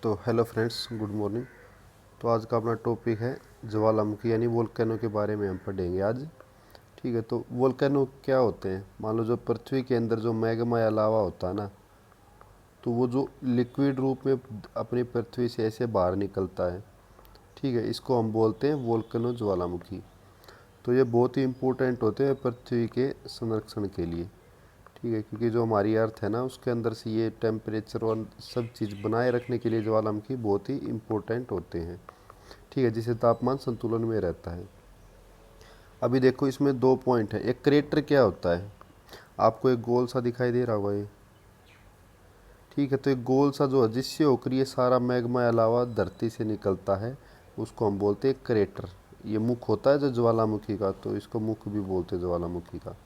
तो hello friends, good morning. तो आज का अपना टॉपिक है ज्वालामुखी यानी वोल्केनो के बारे में हम पढ़ेंगे आज। ठीक है, तो वोल्केनो क्या होते हैं? मान लो जो पृथ्वी के अंदर जो मैग्मा या लावा होता है ना, तो वो जो लिक्विड रूप में अपनी पृथ्वी से ऐसे बाहर निकलता है। ठीक है, इसको हम बोलते हैं वोल्केनो ज्वालामुखी। तो ये बहुत ही इम्पोर्टेंट होते हैं पृथ्वी के संरक्षण के लिए। ठीक है, क्योंकि जो हमारी अर्थ है ना, उसके अंदर से ये टेम्परेचर और सब चीज़ बनाए रखने के लिए ज्वालामुखी बहुत ही इम्पोर्टेंट होते हैं। ठीक है, जिससे तापमान संतुलन में रहता है। अभी देखो, इसमें दो पॉइंट है। एक क्रेटर क्या होता है? आपको एक गोल सा दिखाई दे रहा होगा ये। ठीक है, तो एक गोल सा जो है, जिससे होकर ये सारा मैग्मा अलावा धरती से निकलता है, उसको हम बोलते हैं क्रेटर। ये मुख होता है जो ज्वालामुखी का, तो इसको मुख भी बोलते हैं ज्वालामुखी का।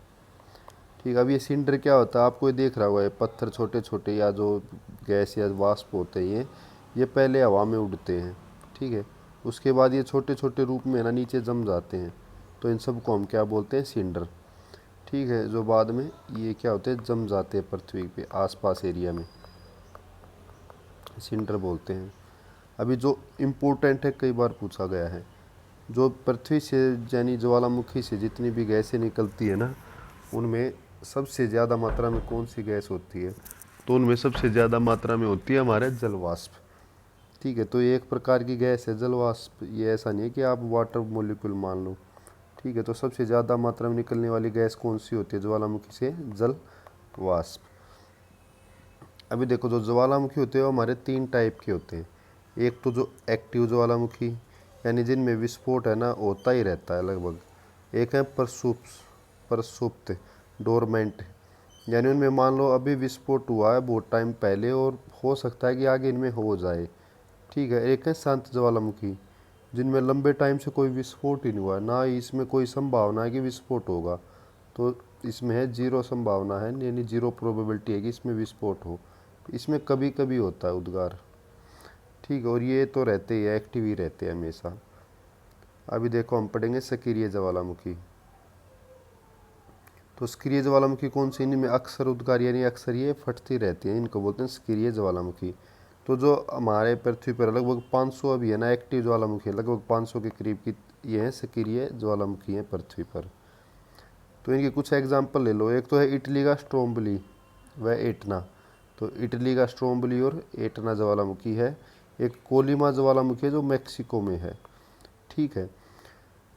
ठीक है, अब ये सिंडर क्या होता है? आपको ये देख रहा होगा, ये पत्थर छोटे छोटे या जो गैस या वाष्प होते हैं, ये पहले हवा में उड़ते हैं। ठीक है, उसके बाद ये छोटे छोटे रूप में ना नीचे जम जाते हैं। तो इन सब को हम क्या बोलते हैं? सिंडर। ठीक है, जो बाद में ये क्या होते हैं? जम जाते हैं पृथ्वी पे आसपास एरिया में, सिंडर बोलते हैं। अभी जो इम्पोर्टेंट है, कई बार पूछा गया है, जो पृथ्वी से यानी ज्वालामुखी से जितनी भी गैसें निकलती है ना, उनमें सबसे ज़्यादा मात्रा में कौन सी गैस होती है? तो उनमें सबसे ज़्यादा मात्रा में होती है हमारे जलवाष्प। ठीक है, तो ये एक प्रकार की गैस है जलवाष्प। ये ऐसा नहीं है कि आप वाटर मोलिक्यूल मान लो। ठीक है, तो सबसे ज़्यादा मात्रा में निकलने वाली गैस कौन सी होती है ज्वालामुखी से? जल वाष्प। अभी देखो, जो ज्वालामुखी होते हैं वो हमारे तीन टाइप के होते हैं। एक तो जो एक्टिव ज्वालामुखी, यानी जिनमें विस्फोट है ना होता ही रहता है लगभग। एक है प्रसुप्त डोरमेंट, यानी उनमें मान लो अभी विस्फोट हुआ है बहुत टाइम पहले और हो सकता है कि आगे इनमें हो जाए। ठीक है, एक है शांत ज्वालामुखी, जिनमें लंबे टाइम से कोई विस्फोट ही नहीं हुआ, ना ही इसमें कोई संभावना है कि विस्फोट होगा। तो इसमें है जीरो संभावना है, यानी जीरो प्रोबेबिलिटी है कि इसमें विस्फोट हो। इसमें कभी कभी होता है उद्गार। ठीक है, और ये तो रहते ही एक्टिव ही रहते हैं हमेशा। अभी देखो, हम पढ़ेंगे सक्रिय ज्वालामुखी। तो सक्रिय ज्वालामुखी कौन सी? इनमें अक्सर उद्गार यानी अक्सर ये फटती रहती है, इनको बोलते हैं सक्रिय ज्वालामुखी। तो जो हमारे पृथ्वी पर लगभग 500 अभी है ना एक्टिव ज्वालामुखी है, लगभग 500 के करीब की ये है सक्रिय ज्वालामुखी है पृथ्वी पर। तो इनके कुछ एग्जाम्पल ले लो। एक तो है इटली का स्ट्रोम्बली व एटना। तो इटली का स्ट्रोम्बली और एटना ज्वालामुखी है। एक कोलिमा ज्वालामुखी है जो मैक्सिको में है। ठीक है,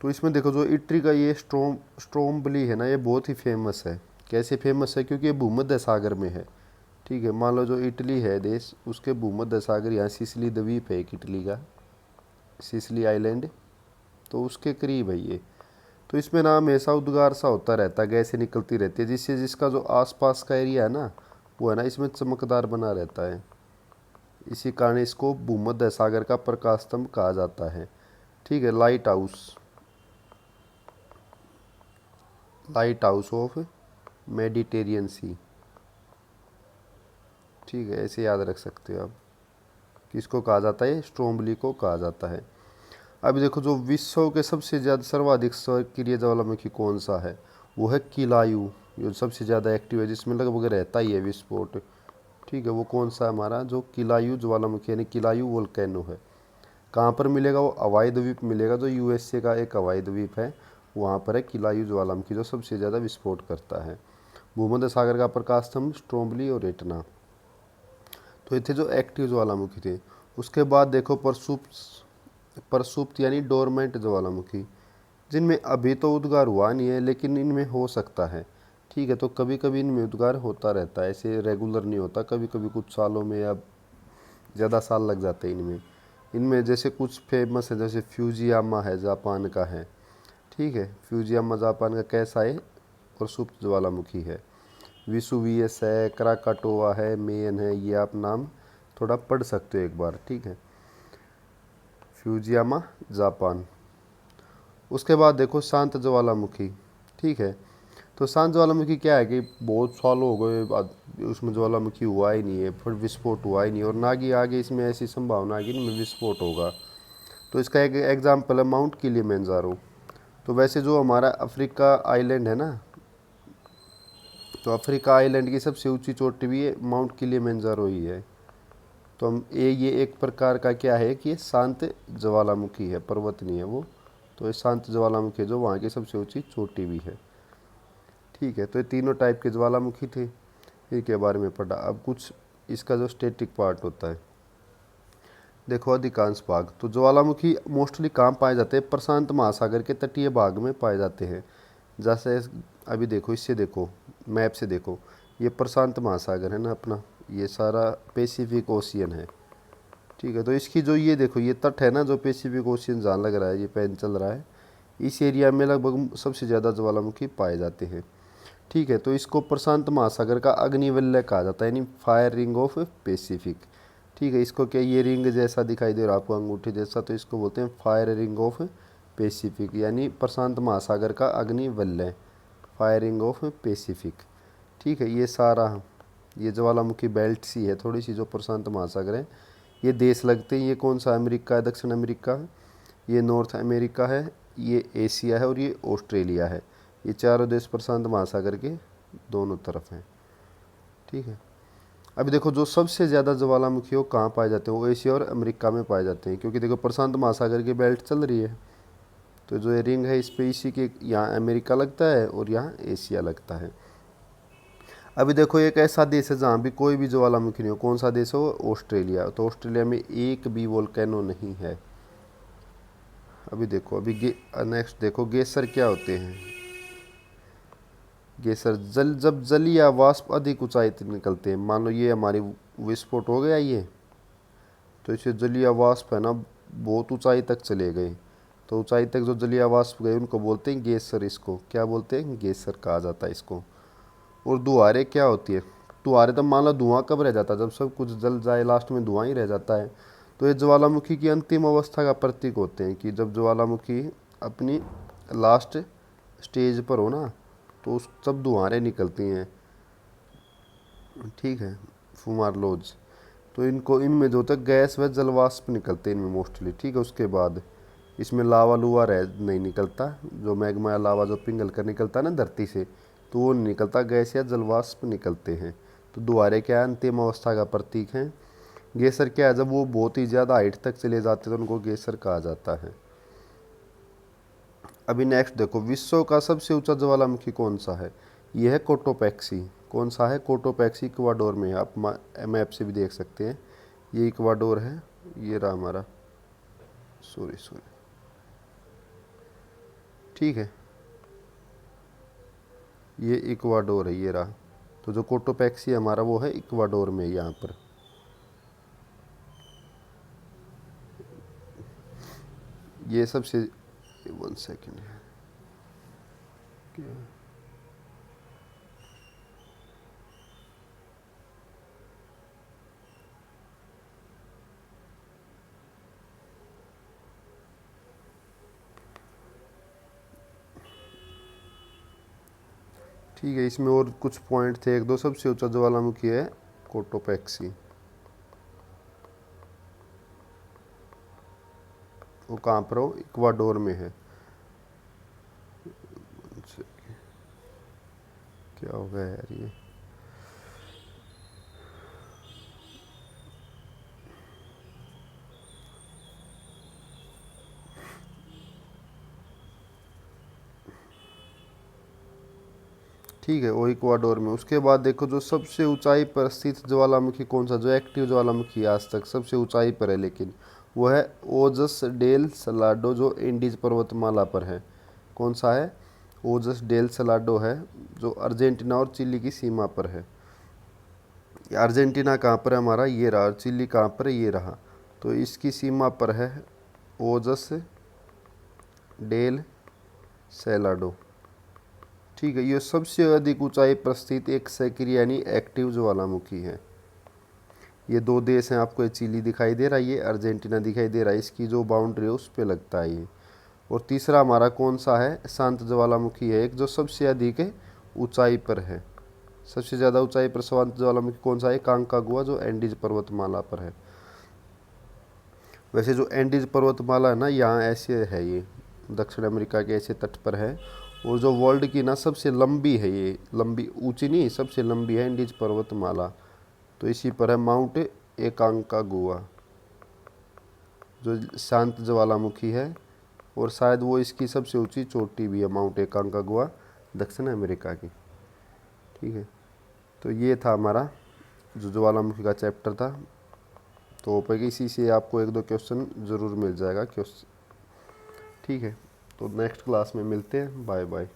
तो इसमें देखो, जो इटली का ये स्ट्रोम्बली है ना, ये बहुत ही फेमस है। कैसे फेमस है? क्योंकि ये भूमध्य सागर में है। ठीक है, मान लो जो इटली है देश, उसके भूमध्य सागर, यहाँ सिसिली द्वीप है एक इटली का, सिसिली आइलैंड, तो उसके करीब है ये। तो इसमें ना हमेशा उद्गार सा होता रहता है, गैसें निकलती रहती है, जिससे जिसका जो आसपास का एरिया है ना, वो है ना इसमें चमकदार बना रहता है। इसी कारण इसको भूमध्य सागर का प्रकाश स्तंभ कहा जाता है। ठीक है, लाइट हाउस ऑफ मेडिटेरियन सी। ठीक है, ऐसे याद रख सकते हो आप। किसको कहा जाता है? स्ट्रोम्बली को कहा जाता है। अभी देखो, जो विश्व के सबसे ज़्यादा सर्वाधिक सक्रिय ज्वालामुखी कौन सा है? वो है किलायू, जो सबसे ज़्यादा एक्टिव है, जिसमें लगभग रहता ही है विस्फोट। ठीक है, वो कौन सा है हमारा? जो किलायू ज्वालामुखी यानी किलायू वोल्केनो है। कहाँ पर मिलेगा? वो हवाई द्वीप मिलेगा, जो यूएसए का एक हवाई द्वीप है, वहाँ पर है किलायू ज्वालामुखी, जो सबसे ज़्यादा विस्फोट करता है। भूमध्य सागर का प्रकाश स्तंभ स्ट्रोम्बली और एटना। तो ये थे जो एक्टिव ज्वालामुखी थे। उसके बाद देखो, प्रसुप्त यानी डोरमेंट ज्वालामुखी, जिनमें अभी तो उद्गार हुआ नहीं है, लेकिन इनमें हो सकता है। ठीक है, तो कभी कभी इनमें उद्गार होता रहता है, ऐसे रेगुलर नहीं होता, कभी कभी कुछ सालों में या ज़्यादा साल लग जाते हैं इनमें। इनमें जैसे कुछ फेमस है, जैसे फ्यूजियामा है, जापान का है। ठीक है, फ्यूजियामा जापान का कैसा है? प्रसुप्त ज्वालामुखी है। विसुवियस है, क्राकाटोवा है, मेन है, ये आप नाम थोड़ा पढ़ सकते हो एक बार। ठीक है, फ्यूजियामा जापान। उसके बाद देखो शांत ज्वालामुखी। ठीक है, तो शांत ज्वालामुखी क्या है कि बहुत सालों हो गए उसमें ज्वालामुखी हुआ ही नहीं है, फिर विस्फोट हुआ ही नहीं, और ना कि आगे इसमें ऐसी संभावना है कि इनमें विस्फोट होगा। तो इसका एक एग्जाम्पल है माउंट किलिमंजारो। तो वैसे जो हमारा अफ्रीका आइलैंड है ना, तो अफ्रीका आइलैंड की सबसे ऊंची चोटी भी है माउंट किलिमंजारो ही है। तो हम ये एक प्रकार का क्या है कि ये शांत ज्वालामुखी है, पर्वत नहीं है वो। तो ये शांत ज्वालामुखी है जो वहाँ की सबसे ऊंची चोटी भी है। ठीक है, तो ये तीनों टाइप के ज्वालामुखी थे, इनके बारे में पढ़ा। अब कुछ इसका जो स्टैटिक पार्ट होता है, देखो अधिकांश भाग तो ज्वालामुखी मोस्टली कहाँ पाए जाते हैं, प्रशांत महासागर के तटीय भाग में पाए जाते हैं। जैसे अभी देखो, इससे देखो, मैप से देखो, ये प्रशांत महासागर है ना अपना, ये सारा पैसिफिक ओशियन है। ठीक है, तो इसकी जो ये देखो ये तट है ना, जो पैसिफिक ओशियन जहाँ लग रहा है, ये पेन चल रहा है, इस एरिया में लगभग सबसे ज़्यादा ज्वालामुखी पाए जाते हैं। ठीक है, तो इसको प्रशांत महासागर का अग्निवलय कहा जाता है, यानी फायर रिंग ऑफ पैसिफिक। ठीक है, इसको क्या, ये रिंग जैसा दिखाई दे रहा है आपको, अंगूठे जैसा, तो इसको बोलते हैं फायर रिंग ऑफ पैसिफिक, यानी प्रशांत महासागर का अग्निवलय, फायर रिंग ऑफ पैसिफिक। ठीक है, ये सारा ये ज्वालामुखी बेल्ट सी है थोड़ी सी, जो प्रशांत महासागर है। ये देश लगते हैं, ये कौन सा अमेरिका है, दक्षिण अमेरिका है, ये नॉर्थ अमेरिका है, ये एशिया है और ये ऑस्ट्रेलिया है। ये चारों देश प्रशांत महासागर के दोनों तरफ हैं। ठीक है, अभी देखो जो सबसे ज़्यादा ज्वालामुखी वो कहाँ पाए जाते हैं, वो एशिया और अमेरिका में पाए जाते हैं, क्योंकि देखो प्रशांत महासागर की बेल्ट चल रही है, तो जो ये रिंग है इस पे इसी के यहाँ अमेरिका लगता है और यहाँ एशिया लगता है। अभी देखो एक ऐसा देश है जहाँ भी कोई भी ज्वालामुखी नहीं हो, कौन सा देश है वो, ऑस्ट्रेलिया। तो ऑस्ट्रेलिया में एक भी वोल्केनो नहीं है। अभी देखो, अभी नेक्स्ट देखो गेसर क्या होते हैं। गेसर जब जल या वाष्प अधिक ऊंचाई तक निकलते हैं, मान लो ये हमारी विस्फोट हो गया ये, तो इसे जलीय वाष्प है ना बहुत ऊंचाई तक चले गए, तो ऊंचाई तक जो जलीय वाष्प गए उनको बोलते हैं गेसर। इसको क्या बोलते हैं, गेसर कहा जाता है इसको। और दुहारे क्या होती है, दुहारे तब मान लो धुआं कब रह जाता है, जब सब कुछ जल जाए लास्ट में धुआं ही रह जाता है। तो ये ज्वालामुखी की अंतिम अवस्था का प्रतीक होते हैं, कि जब ज्वालामुखी अपनी लास्ट स्टेज पर हो ना, तो उस तब दुहारें निकलती हैं। ठीक है, फुमार लॉज, तो इनको इनमें जो तक गैस व जलवाष्प निकलते हैं इनमें मोस्टली। ठीक है, उसके बाद इसमें लावा लुआ रह नहीं निकलता, जो मैग्मा या लावा जो पिघल कर निकलता है ना धरती से, तो वो नहीं निकलता, गैस या जलवाष्प निकलते हैं। तो दुहारे क्या है, अंतिम अवस्था का प्रतीक है। गेसर क्या है, जब वो बहुत ही ज़्यादा हाइट तक चले जाते हैं तो उनको गेसर कहा जाता है। अभी नेक्स्ट देखो, विश्व का सबसे ऊंचा ज्वालामुखी कौन सा है, यह है कोटोपैक्सी। कौन सा है, कोटोपैक्सी, इक्वाडोर में है, आप मैप से भी देख सकते हैं। ये इक्वाडोर है, ये रहा हमारा, सॉरी। ठीक है, ये इक्वाडोर है, ये रहा। तो जो कोटोपैक्सी हमारा वो है इक्वाडोर में, यहाँ पर। ये सबसे 1 सेकेंड है क्या, ठीक है, इसमें और कुछ पॉइंट थे एक दो। सबसे ऊंचा ज्वालामुखी है कोटोपैक्सी, वो कहाँ पर हो, इक्वाडोर में है। क्या हो गया यार ये, ठीक है, वो इक्वाडोर में। उसके बाद देखो जो सबसे ऊंचाई पर स्थित ज्वालामुखी कौन सा, जो एक्टिव ज्वालामुखी आज तक सबसे ऊंचाई पर है, लेकिन वो है ओजस डेल सलाडो, जो इंडीज पर्वतमाला पर है। कौन सा है, ओजस डेल सलाडो है, जो अर्जेंटीना और चिली की सीमा पर है। अर्जेंटीना कहाँ पर है हमारा, ये रहा, और चिली कहाँ पर है, ये रहा। तो इसकी सीमा पर है ओजस डेल सैलाडो। ठीक है, ये सबसे अधिक ऊंचाई पर स्थित एक सक्रिय यानी एक्टिव ज्वालामुखी है। ये दो देश हैं, आपको ये चिली दिखाई दे रहा है, ये अर्जेंटीना दिखाई दे रहा है, इसकी जो बाउंड्री है उस पर लगता है ये। और तीसरा हमारा कौन सा है, शांत ज्वालामुखी है एक, जो सबसे अधिक ऊंचाई पर है। सबसे ज़्यादा ऊंचाई पर शांत ज्वालामुखी कौन सा है, कांकागुआ, जो एंडीज पर्वतमाला पर है। वैसे जो एंडीज पर्वतमाला है ना, यहाँ ऐसे है, ये दक्षिण अमेरिका के ऐसे तट पर है। और जो वर्ल्ड की ना सबसे लंबी है, ये लंबी, ऊंची नहीं, सबसे लंबी है एंडीज पर्वतमाला, तो इसी पर है, माउंट एकांकागुआ, जो शांत ज्वालामुखी है और शायद वो इसकी सबसे ऊंची चोटी भी है, माउंट एकांकागुआ, दक्षिण अमेरिका की। ठीक है, तो ये था हमारा जो ज्वालामुखी का चैप्टर था। तो हो पाएगा इसी से आपको एक दो क्वेश्चन ज़रूर मिल जाएगा क्वेश्चन। ठीक है, तो नेक्स्ट क्लास में मिलते हैं। Bye bye.